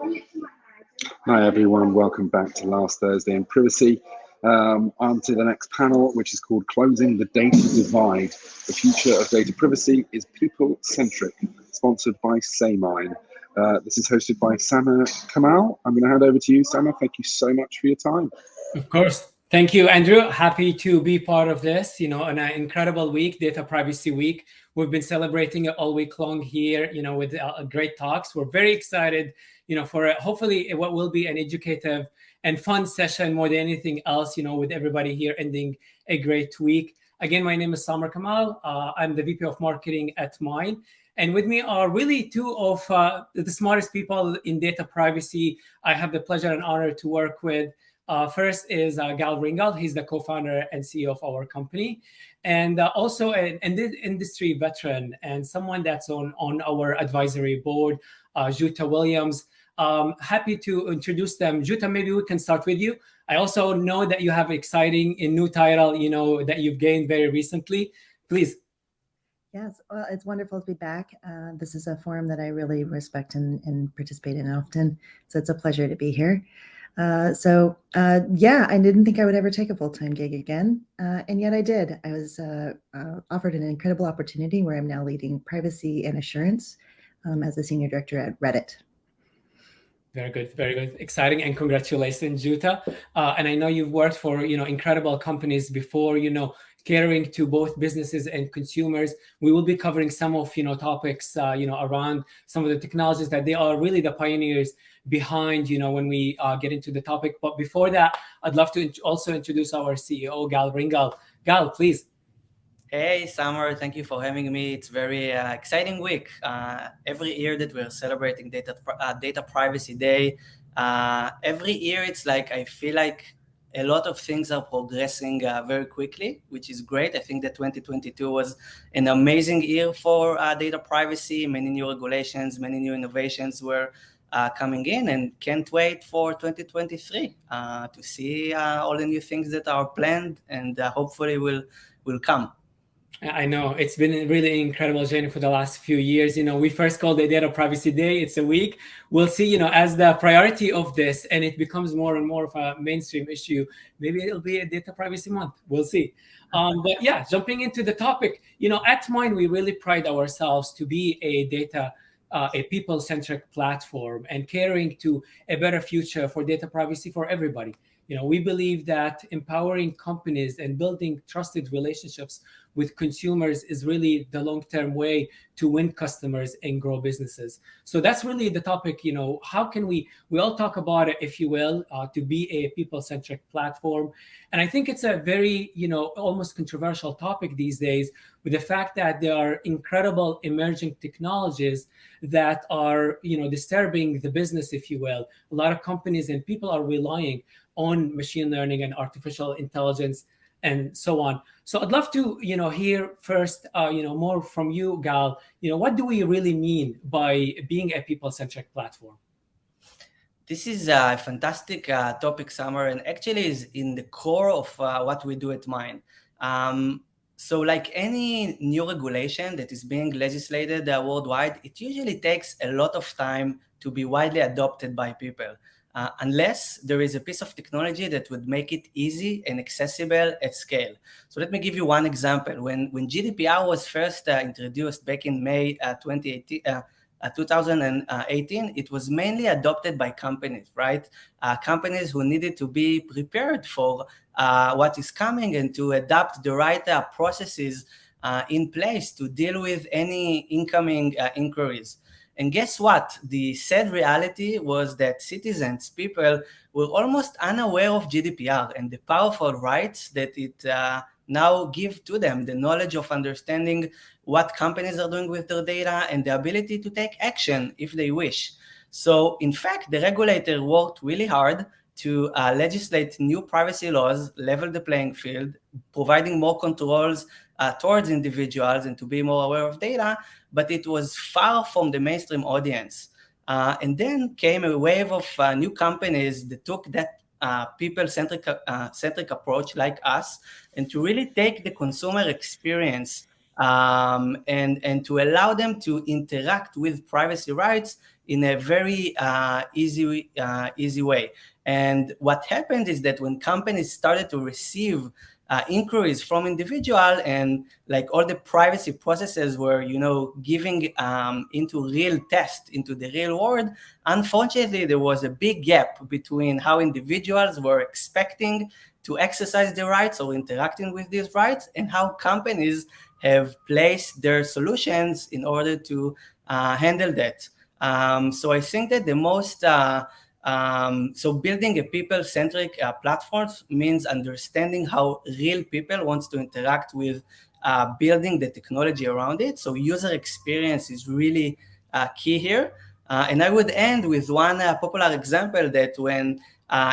Hi everyone, welcome back to Last Thursday in Privacy. On to the next panel, which is called Closing the Data Divide. The future of data privacy is people-centric, sponsored by Mine. This is hosted by Sama Kamal. I'm going to hand over to you, Sama. Thank you so much for your time. Of course. Thank you, Andrew. Happy to be part of this, on an incredible week, Data Privacy Week. We've been celebrating it all week long here, with great talks. We're very excited, for hopefully what will be an educative and fun session more than anything else, with everybody here ending a great week. Again, my name is Samar Kamal. I'm the VP of Marketing at Mine. And with me are really two of the smartest people in data privacy I have the pleasure and honor to work with. First is Gal Ringel. He's the co-founder and CEO of our company, and also an industry veteran and someone that's on our advisory board, Jutta Williams. Happy to introduce them. Jutta, maybe we can start with you. I also know that you have exciting and new title, that you've gained very recently. Please. Yes, well, it's wonderful to be back. This is a forum that I really respect and participate in often, so it's a pleasure to be here. Yeah, I didn't think I would ever take a full-time gig again, and yet I did. I was offered an incredible opportunity where I'm now leading privacy and assurance as a senior director at Reddit. Very good, very good. Exciting, and congratulations, Jutta. And I know you've worked for, incredible companies before, catering to both businesses and consumers. We will be covering some of, topics, around some of the technologies that they are really the pioneers behind, when we get into the topic. But before that, I'd love to also introduce our CEO, Gal Ringel. Gal, please. Hey, Samar, thank you for having me. It's very exciting week. Every year that we're celebrating Data Privacy Day, every year it's like I feel like a lot of things are progressing very quickly, which is great. I think that 2022 was an amazing year for data privacy. Many new regulations, many new innovations were coming in, and can't wait for 2023 to see all the new things that are planned and hopefully will come. I know it's been a really incredible journey for the last few years. We first called it Data Privacy Day. It's a week. We'll see, as the priority of this and it becomes more and more of a mainstream issue, maybe it'll be a Data Privacy Month. We'll see. But yeah, jumping into the topic, at Mine, we really pride ourselves to be a people-centric platform and caring to a better future for data privacy for everybody. We believe that empowering companies and building trusted relationships with consumers is really the long-term way to win customers and grow businesses. So that's really the topic, how can we all talk about it, if you will, to be a people-centric platform. And I think it's a very, almost controversial topic these days, with the fact that there are incredible emerging technologies that are, disturbing the business, if you will. A lot of companies and people are relying on machine learning and artificial intelligence and so on. So I'd love to, hear first, more from you, Gal. What do we really mean by being a people-centric platform? This is a fantastic topic, Summer, and actually is in the core of what we do at Mine. So like any new regulation that is being legislated worldwide, it usually takes a lot of time to be widely adopted by people. Unless there is a piece of technology that would make it easy and accessible at scale. So let me give you one example. When GDPR was first introduced back in May 2018, it was mainly adopted by companies, right? Companies who needed to be prepared for what is coming and to adapt the right processes in place to deal with any incoming inquiries. And guess what? The sad reality was that citizens, people, were almost unaware of GDPR and the powerful rights that it now give to them, the knowledge of understanding what companies are doing with their data and the ability to take action if they wish. So in fact, the regulator worked really hard to legislate new privacy laws, level the playing field, providing more controls towards individuals and to be more aware of data, but it was far from the mainstream audience. And then came a wave of new companies that took that people-centric approach like us, and to really take the consumer experience and to allow them to interact with privacy rights in a very easy way. And what happened is that when companies started to receive inquiries from individual, and like all the privacy processes were, giving into real test, into the real world, unfortunately, there was a big gap between how individuals were expecting to exercise their rights or interacting with these rights and how companies have placed their solutions in order to handle that. So I think that the most so building a people-centric platform means understanding how real people want to interact with building the technology around it. So user experience is really key here. And I would end with one popular example that when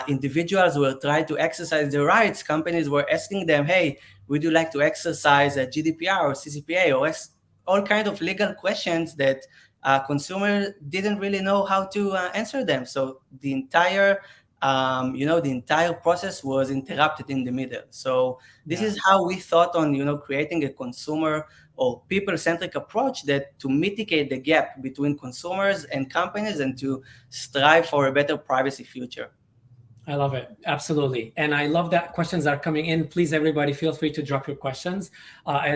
individuals were trying to exercise their rights, companies were asking them, hey, would you like to exercise a GDPR or CCPA or all kinds of legal questions that consumers didn't really know how to answer them. So the entire, the entire process was interrupted in the middle. So this is how we thought on, creating a consumer or people-centric approach that to mitigate the gap between consumers and companies and to strive for a better privacy future. I love it. Absolutely. And I love that questions are coming in. Please, everybody, feel free to drop your questions.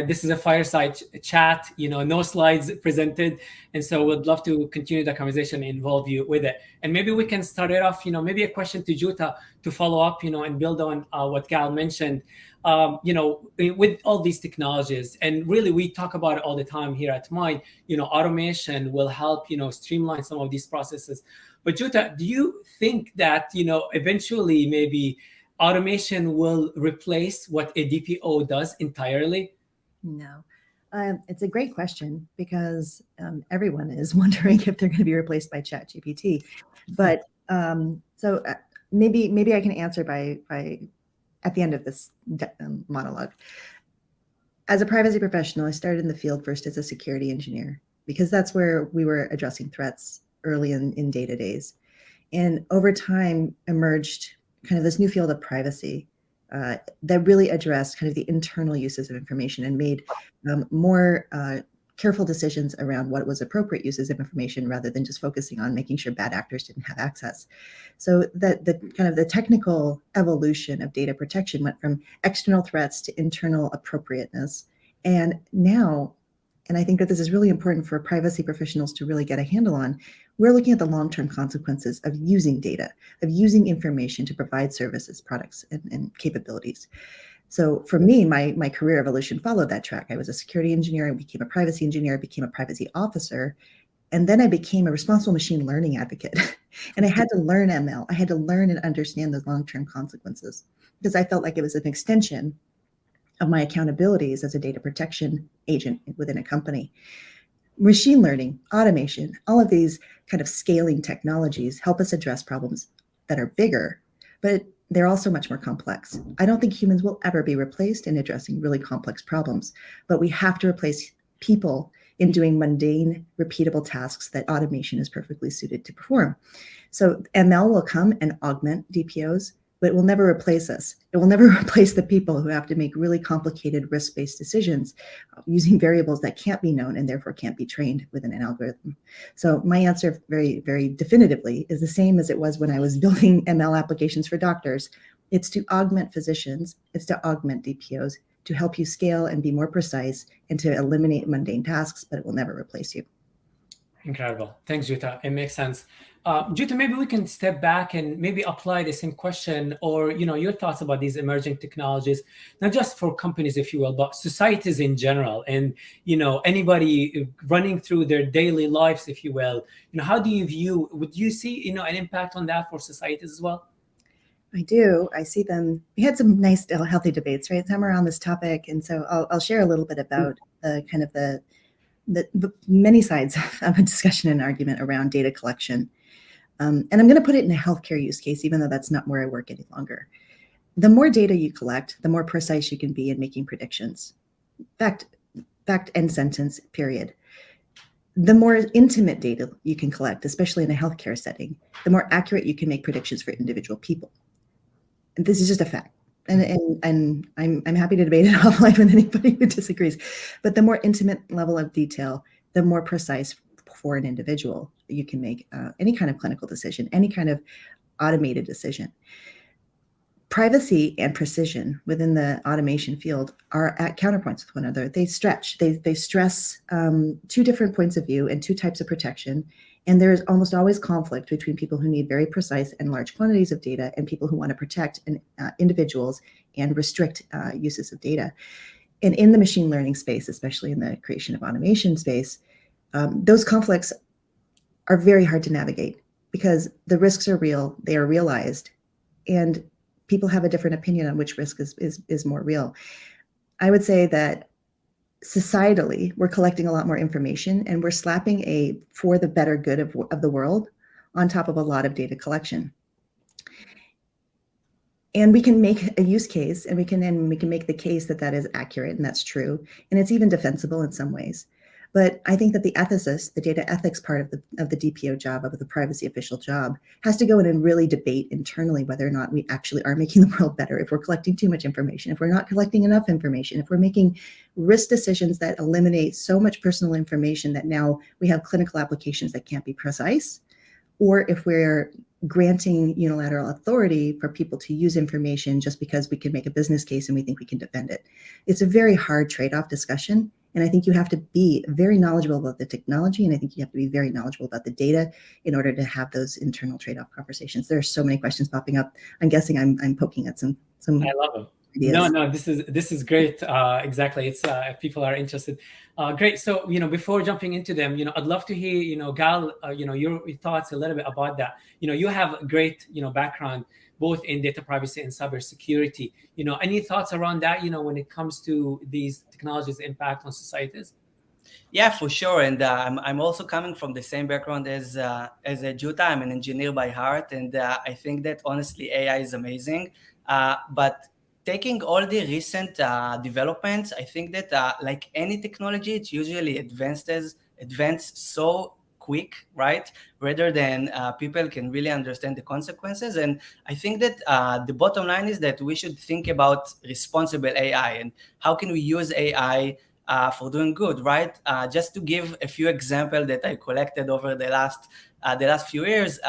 This is a fireside chat, no slides presented. And so we'd love to continue the conversation and involve you with it. And maybe we can start it off, maybe a question to Jutta to follow up, and build on what Gal mentioned, with all these technologies. And really, we talk about it all the time here at Mine, automation will help, streamline some of these processes. But Jutta, do you think that, eventually maybe automation will replace what a DPO does entirely? No. It's a great question because everyone is wondering if they're going to be replaced by ChatGPT. But so maybe I can answer by at the end of this monologue. As a privacy professional, I started in the field first as a security engineer because that's where we were addressing threats early in data days. And over time emerged kind of this new field of privacy that really addressed kind of the internal uses of information and made more careful decisions around what was appropriate uses of information rather than just focusing on making sure bad actors didn't have access. So that the kind of the technical evolution of data protection went from external threats to internal appropriateness. And now, and I think that this is really important for privacy professionals to really get a handle on, we're looking at the long-term consequences of using data, of using information to provide services, products, and capabilities. So for me, my career evolution followed that track. I was a security engineer, I became a privacy engineer, I became a privacy officer, and then I became a responsible machine learning advocate. And I had to learn ML. I had to learn and understand those long-term consequences because I felt like it was an extension of my accountabilities as a data protection agent within a company. Machine learning, automation, all of these kind of scaling technologies help us address problems that are bigger, but they're also much more complex. I don't think humans will ever be replaced in addressing really complex problems, but we have to replace people in doing mundane, repeatable tasks that automation is perfectly suited to perform. So ML will come and augment DPOs, but it will never replace us. It will never replace the people who have to make really complicated risk-based decisions using variables that can't be known and therefore can't be trained within an algorithm. So my answer very, very definitively is the same as it was when I was building ML applications for doctors. It's to augment physicians, it's to augment DPOs, to help you scale and be more precise and to eliminate mundane tasks, but it will never replace you. Incredible. Thanks, Jutta. It makes sense. Jutta, maybe we can step back and maybe apply the same question or, your thoughts about these emerging technologies, not just for companies, if you will, but societies in general. And, anybody running through their daily lives, if you will, how do you view, would you see, an impact on that for societies as well? I do. I see them. We had some nice, healthy debates, right? Some around this topic. And so I'll share a little bit about the kind of the many sides of a discussion and argument around data collection. And I'm going to put it in a healthcare use case, even though that's not where I work any longer. The more data you collect, the more precise you can be in making predictions. Fact, end sentence, period. The more intimate data you can collect, especially in a healthcare setting, the more accurate you can make predictions for individual people. And this is just a fact. and I'm happy to debate it offline with anybody who disagrees. But the more intimate level of detail, the more precise for an individual you can make any kind of clinical decision, any kind of automated decision. Privacy and precision within the automation field are at counterpoints with one another. They stretch, they stress two different points of view and two types of protection. And there is almost always conflict between people who need very precise and large quantities of data and people who want to protect individuals and restrict uses of data. And in the machine learning space, especially in the creation of automation space, those conflicts are very hard to navigate because the risks are real, they are realized, and people have a different opinion on which risk is more real. I would say that societally, we're collecting a lot more information and we're slapping a for the better good of the world on top of a lot of data collection. And we can make a use case and we can make the case that that is accurate and that's true. And it's even defensible in some ways. But I think that the ethicist, the data ethics part of the DPO job, of the privacy official job, has to go in and really debate internally whether or not we actually are making the world better, if we're collecting too much information, if we're not collecting enough information, if we're making risk decisions that eliminate so much personal information that now we have clinical applications that can't be precise, or if we're granting unilateral authority for people to use information just because we can make a business case and we think we can defend it. It's a very hard trade-off discussion. And I think you have to be very knowledgeable about the technology, and I think you have to be very knowledgeable about the data in order to have those internal trade-off conversations. There are so many questions popping up. I'm guessing I'm poking at some. I love them. Ideas. No, this is great. Exactly. It's if people are interested. Great. So before jumping into them, I'd love to hear Gal, your thoughts a little bit about that. You have a great background both in data privacy and cybersecurity. Any thoughts around that? When it comes to these technologies' impact on societies. Yeah, for sure. And I'm also coming from the same background as Jutta. I'm an engineer by heart, and I think that honestly AI is amazing. But taking all the recent developments, I think that like any technology, it's usually advanced so quick, right? Rather than people can really understand the consequences. And I think that the bottom line is that we should think about responsible AI and how can we use AI for doing good, right? Just to give a few examples that I collected over the last few years.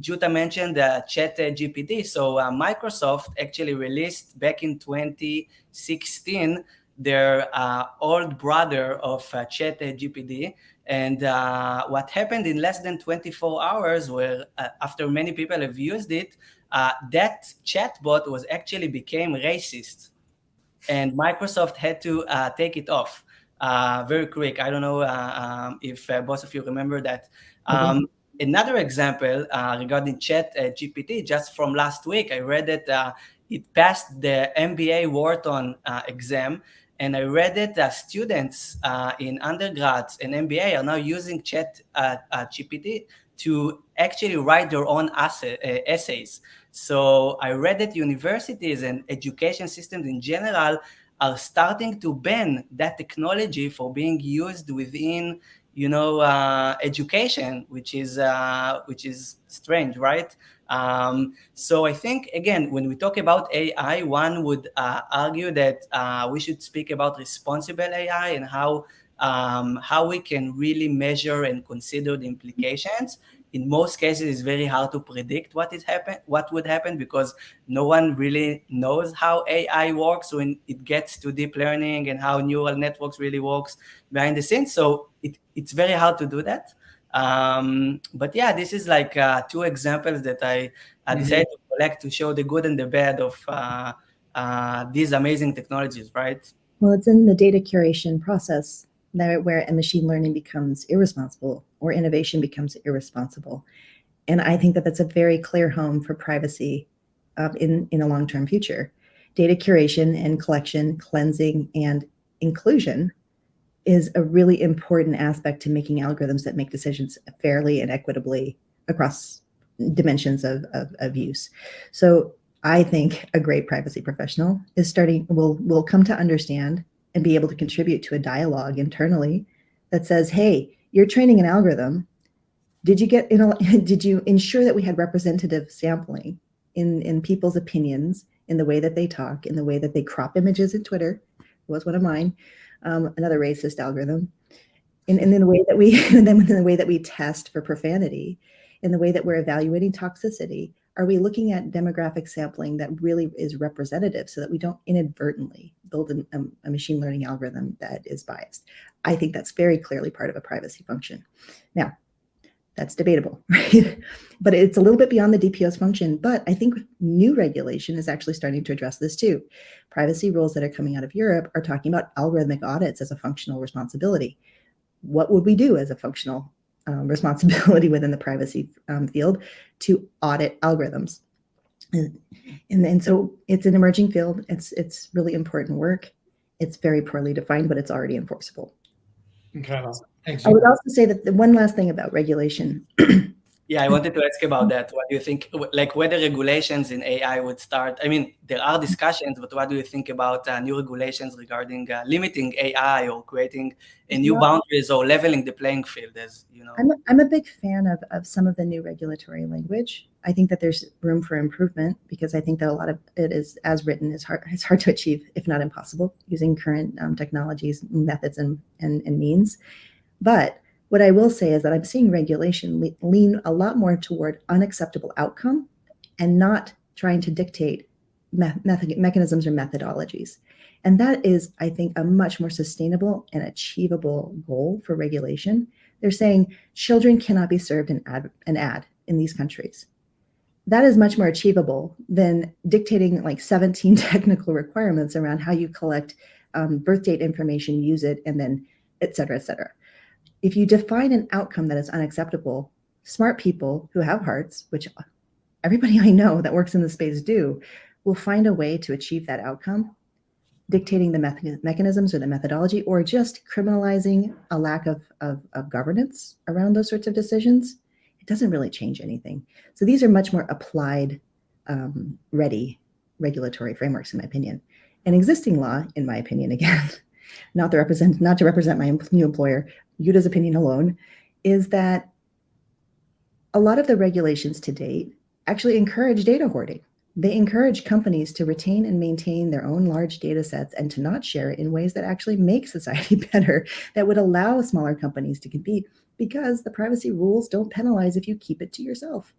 Jutta mentioned ChatGPT. So Microsoft actually released back in 2016 their old brother of ChatGPT. And what happened in less than 24 hours, where after many people have used it, that chatbot actually became racist. And Microsoft had to take it off very quick. I don't know if both of you remember that. Another example regarding ChatGPT, just from last week, I read that it passed the MBA Wharton exam, and I read that students in undergrads and MBA are now using ChatGPT to actually write their own essays. So I read that universities and education systems in general are starting to ban that technology for being used within education, which is strange, right? So I think, again, when we talk about AI, one would argue that we should speak about responsible AI and how we can really measure and consider the implications. In most cases, it's very hard to predict what would happen because no one really knows how AI works when it gets to deep learning and how neural networks really works behind the scenes. So it's very hard to do that. But yeah, this is like two examples that I decided to collect to show the good and the bad of these amazing technologies, right? Well, it's in the data curation process where machine learning becomes irresponsible or innovation becomes irresponsible. And I think that that's a very clear home for privacy in a long-term future. Data curation and collection, cleansing, and inclusion is a really important aspect to making algorithms that make decisions fairly and equitably across dimensions of use. So I think a great privacy professional will come to understand and be able to contribute to a dialogue internally that says, hey, you're training an algorithm. Did you ensure that we had representative sampling in people's opinions in the way that they talk, in the way that they crop images in Twitter, was one of mine, another racist algorithm, in the way that we, and then in the way that we test for profanity, in the way that we're evaluating toxicity. Are we looking at demographic sampling that really is representative so that we don't inadvertently build a machine learning algorithm that is biased? I think that's very clearly part of a privacy function. Now, that's debatable, right? But it's a little bit beyond the DPo's function. But I think new regulation is actually starting to address this too. Privacy rules that are coming out of Europe are talking about algorithmic audits as a functional responsibility. What would we do as a functional responsibility within the privacy field to audit algorithms? And so it's an emerging field. It's really important work. It's very poorly defined, but it's already enforceable. Incredible. Thanks. I would also say that the one last thing about regulation. Yeah, I wanted to ask about that. What do you think, like whether regulations in AI would start? I mean, there are discussions, but what do you think about new regulations regarding limiting AI or creating a new boundaries or leveling the playing field, as you know? I'm a big fan of some of the new regulatory language. I think that there's room for improvement because I think that a lot of it is, as written, is hard. It's hard to achieve, if not impossible, using current technologies, methods, and means. But what I will say is that I'm seeing regulation lean a lot more toward unacceptable outcome and not trying to dictate mechanisms or methodologies. And that is, I think, a much more sustainable and achievable goal for regulation. They're saying children cannot be served an ad in these countries. That is much more achievable than dictating like 17 technical requirements around how you collect birth date information, use it, and then et cetera, et cetera. If you define an outcome that is unacceptable, smart people who have hearts, which everybody I know that works in the space do, will find a way to achieve that outcome, dictating the mechanisms or the methodology, or just criminalizing a lack of governance around those sorts of decisions. It doesn't really change anything. So these are much more applied, ready regulatory frameworks, in my opinion. And existing law, in my opinion, again, not to represent my new employer, Jutta's opinion alone, is that a lot of the regulations to date actually encourage data hoarding. They encourage companies to retain and maintain their own large data sets and to not share it in ways that actually make society better, that would allow smaller companies to compete, because the privacy rules don't penalize if you keep it to yourself.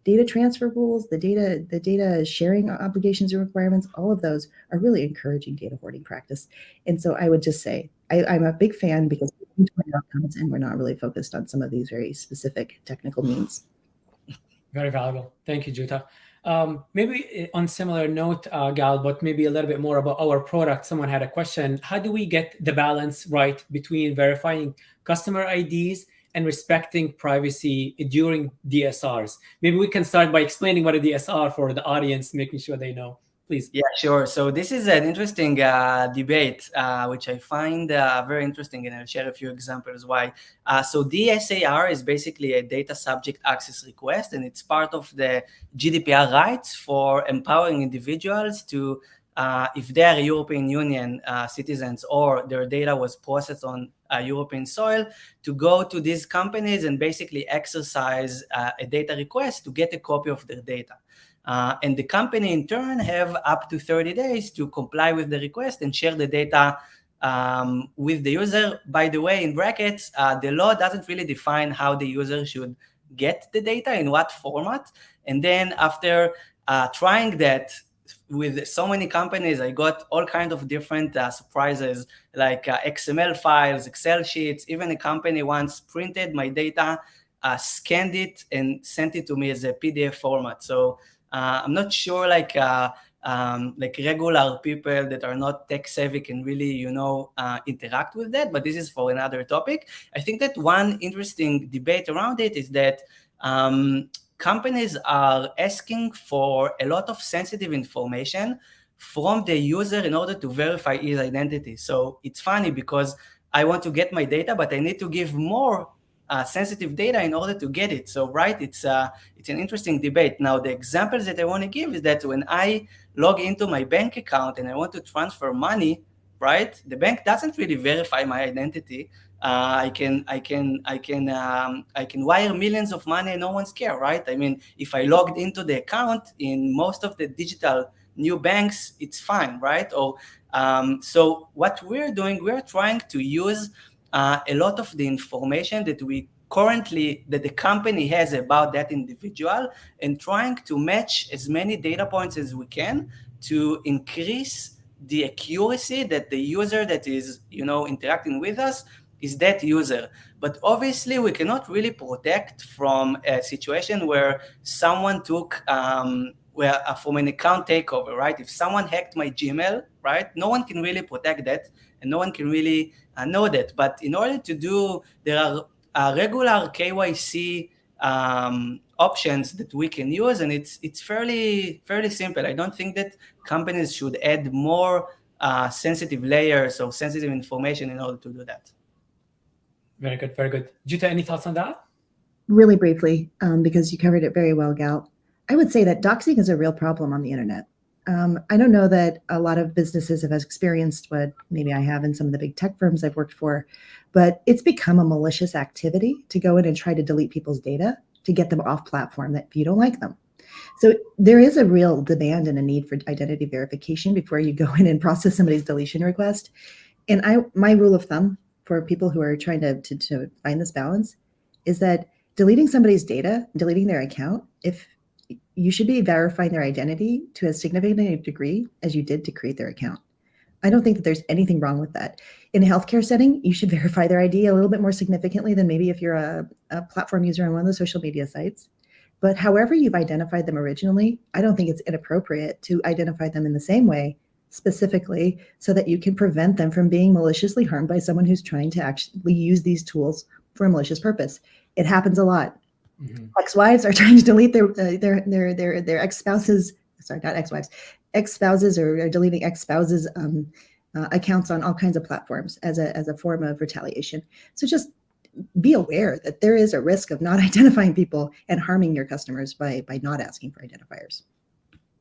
Data transfer rules, the data sharing obligations and requirements, all of those are really encouraging data hoarding practice. And so I would just say, I'm a big fan because we're outcomes and we're not really focused on some of these very specific technical means. Very valuable. Thank you, Jutta. Maybe on similar note, Gal, but maybe a little bit more about our product. Someone had a question. How do we get the balance right between verifying customer IDs and respecting privacy during DSRs? Maybe we can start by explaining what a DSR for the audience, making sure they know. Please. Yeah, sure. So this is an interesting debate, which I find very interesting, and I'll share a few examples why. So DSAR is basically a data subject access request, and it's part of the GDPR rights for empowering individuals to, if they are European Union citizens or their data was processed on European soil, to go to these companies and basically exercise a data request to get a copy of their data. And the company in turn have up to 30 days to comply with the request and share the data with the user. By the way, in brackets, the law doesn't really define how the user should get the data, in what format. And then after trying that with so many companies, I got all kinds of different surprises, like XML files, Excel sheets. Even a company once printed my data, scanned it, and sent it to me as a PDF format. So I'm not sure like regular people that are not tech savvy can really, interact with that, but this is for another topic. I think that one interesting debate around it is that companies are asking for a lot of sensitive information from the user in order to verify his identity. So it's funny because I want to get my data, but I need to give more sensitive data in order to get it. So, right, it's an interesting debate. Now, the examples that I want to give is that when I log into my bank account and I want to transfer money, right, the bank doesn't really verify my identity. I can wire millions of money and no one's care, right? I mean, if I logged into the account in most of the digital new banks, it's fine, right? Or so what we're doing, we're trying to use a lot of the information that the company has about that individual, and trying to match as many data points as we can to increase the accuracy that the user that is, interacting with us is that user. But obviously we cannot really protect from a situation where someone took from an account takeover, right? If someone hacked my Gmail, right, no one can really protect that, and no one can really know that. But in order to do, there are regular KYC options that we can use, and it's fairly simple. I don't think that companies should add more sensitive layers or sensitive information in order to do that. Very good, very good. Jutta, any thoughts on that? Really briefly, because you covered it very well, Gal. I would say that doxing is a real problem on the internet. I don't know that a lot of businesses have experienced what maybe I have in some of the big tech firms I've worked for, but it's become a malicious activity to go in and try to delete people's data to get them off platform if you don't like them. So there is a real demand and a need for identity verification before you go in and process somebody's deletion request. And my rule of thumb for people who are trying to find this balance is that deleting somebody's data, deleting their account, if you should be verifying their identity to as significant a degree as you did to create their account. I don't think that there's anything wrong with that. In a healthcare setting, you should verify their ID a little bit more significantly than maybe if you're a platform user on one of the social media sites. But however you've identified them originally, I don't think it's inappropriate to identify them in the same way, specifically, so that you can prevent them from being maliciously harmed by someone who's trying to actually use these tools for a malicious purpose. It happens a lot. Mm-hmm. Ex-wives are trying to delete their ex-spouses, sorry, not ex-wives, ex-spouses are deleting ex-spouses' accounts on all kinds of platforms as a form of retaliation. So just be aware that there is a risk of not identifying people and harming your customers by not asking for identifiers.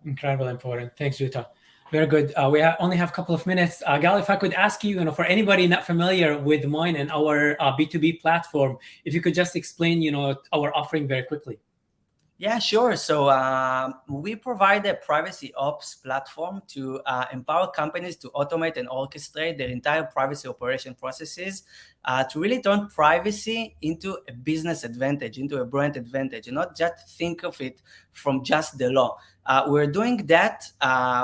Incredibly important. Thanks, Jutta. Very good. We only have a couple of minutes. Gal, if I could ask you, for anybody not familiar with Mine and our B2B platform, if you could just explain, our offering very quickly. Yeah, sure. So we provide a privacy ops platform to empower companies to automate and orchestrate their entire privacy operation processes to really turn privacy into a business advantage, into a brand advantage, and not just think of it from just the law. We're doing that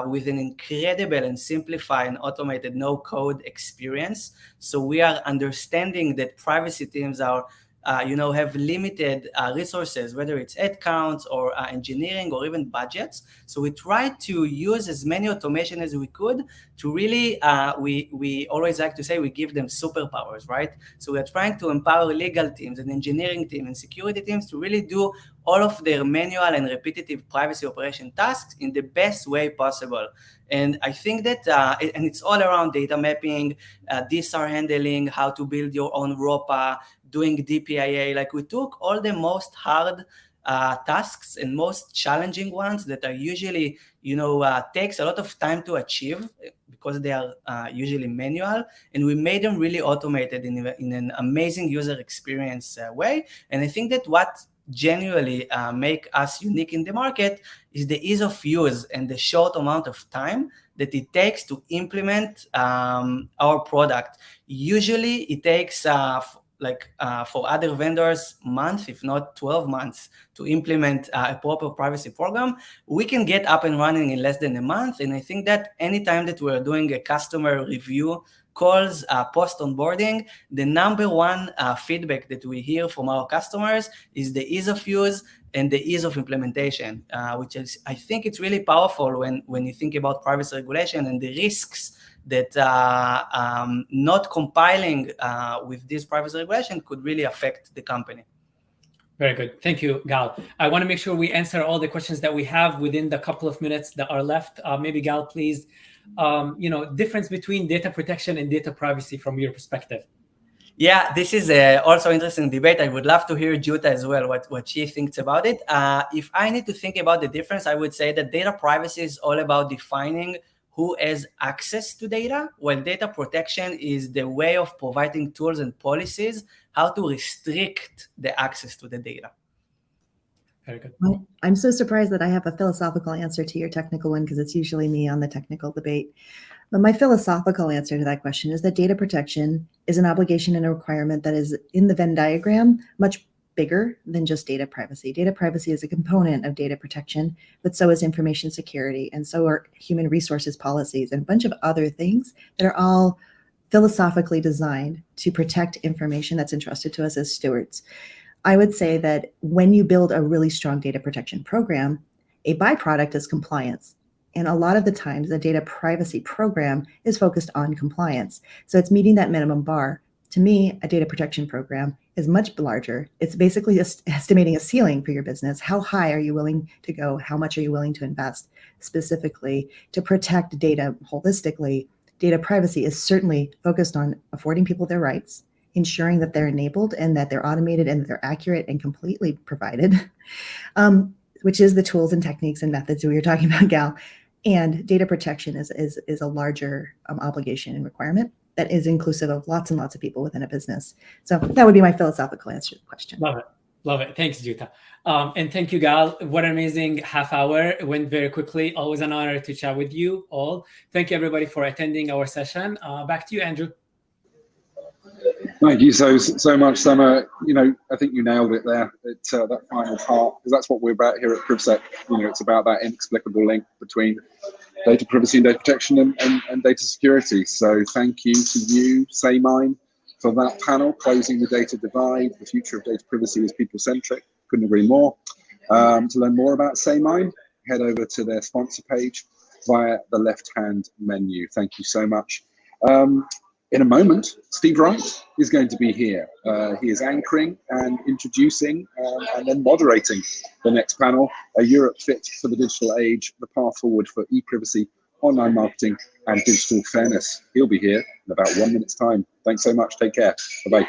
with an incredible and simplified and automated no-code experience. So we are understanding that privacy teams are have limited resources, whether it's headcounts or engineering or even budgets. So we try to use as many automation as we could to really, we always like to say we give them superpowers, right? So we're trying to empower legal teams and engineering teams and security teams to really do all of their manual and repetitive privacy operation tasks in the best way possible. And I think that, and it's all around data mapping, DSAR handling, how to build your own ROPA, doing DPIA. Like we took all the most hard tasks and most challenging ones that are usually, takes a lot of time to achieve because they are usually manual, and we made them really automated in an amazing user experience way. And I think that what genuinely make us unique in the market is the ease of use and the short amount of time that it takes to implement our product. Usually it takes for other vendors, months, if not 12 months, to implement a proper privacy program. We can get up and running in less than a month. And I think that anytime that we're doing a customer review calls, post onboarding, the number one feedback that we hear from our customers is the ease of use and the ease of implementation, which is, I think it's really powerful when you think about privacy regulation and the risks that not compiling with this privacy regulation could really affect the company. Very good. Thank you, Gal. I want to make sure we answer all the questions that we have within the couple of minutes that are left. Maybe Gal, please, difference between data protection and data privacy from your perspective. Yeah, this is also interesting debate. I would love to hear Jutta as well, what she thinks about it. If I need to think about the difference, I would say that data privacy is all about defining who has access to data, while data protection is the way of providing tools and policies how to restrict the access to the data. Very good. I'm so surprised that I have a philosophical answer to your technical one, because it's usually me on the technical debate. But my philosophical answer to that question is that data protection is an obligation and a requirement that is in the Venn diagram much bigger than just data privacy. Data privacy is a component of data protection, but so is information security, and so are human resources policies and a bunch of other things that are all philosophically designed to protect information that's entrusted to us as stewards. I would say that when you build a really strong data protection program, a byproduct is compliance. And a lot of the times, the data privacy program is focused on compliance. So it's meeting that minimum bar. To me, a data protection program is much larger. It's basically estimating a ceiling for your business. How high are you willing to go? How much are you willing to invest specifically to protect data holistically? Data privacy is certainly focused on affording people their rights, ensuring that they're enabled and that they're automated and that they're accurate and completely provided, which is the tools and techniques and methods we were talking about, Gal. And data protection is a larger obligation and requirement that is inclusive of lots and lots of people within a business. So that would be my philosophical answer to the question. Love it. Love it. Thanks, Jutta. And thank you, Gal. What an amazing half hour. It went very quickly. Always an honor to chat with you all. Thank you, everybody, for attending our session. Back to you, Andrew. Thank you so much, Summer. I think you nailed it there. That final part, because that's what we're about here at PrivSec. It's about that inexplicable link between data privacy and data protection and data security. So thank you to you, Mine, for that panel, Closing the Data Divide. The future of data privacy is people-centric. Couldn't agree more. To learn more about Mine, head over to their sponsor page via the left-hand menu. Thank you so much. In a moment, Steve Wright is going to be here. He is anchoring and introducing and then moderating the next panel, A Europe Fit for the Digital Age, the path forward for e-privacy, online marketing, and digital fairness. He'll be here in about 1 minute's time. Thanks so much. Take care. Bye-bye.